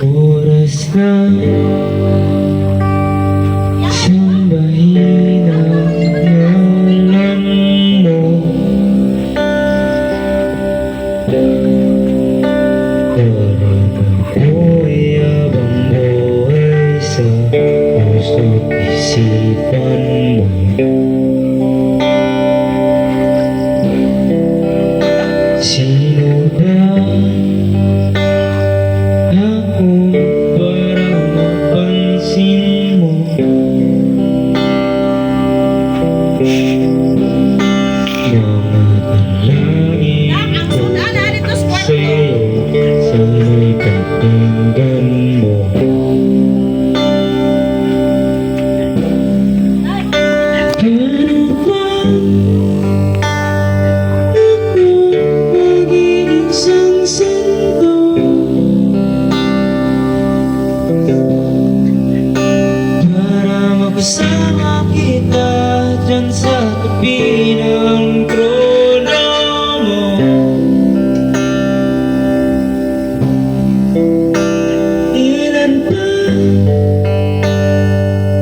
Oras na siyang mahinang ngalan mo. Parang ako'y abang buhay sa puso't isipan mo. Sino ba ako para mapansin mo? Mga dalangin ko sa'yo, sana'y pakinggan mo. Paano ba ako maging isang santo para makasama kita dyan sa tabi ng trono mo? Ilan pa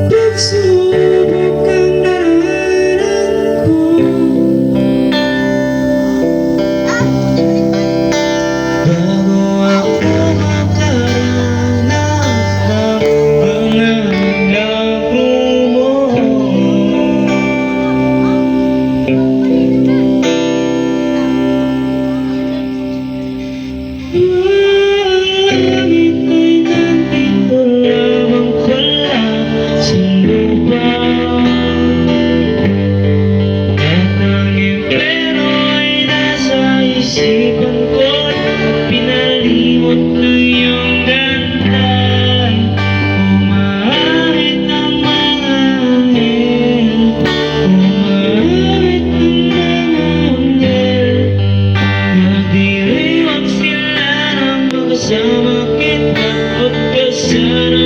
pagsubok ang daanan ko bago ako makaranas ng mga laro mo. Ang langit ay nandito lamang pala sa lupa, at ang impyerno ay nasa isipan ko. Pinalimot ng iyong ganda, umahit ang mga anghel, umahit ang mga anghel. Nagdiriwang sila ng magkasama kita, pagkasama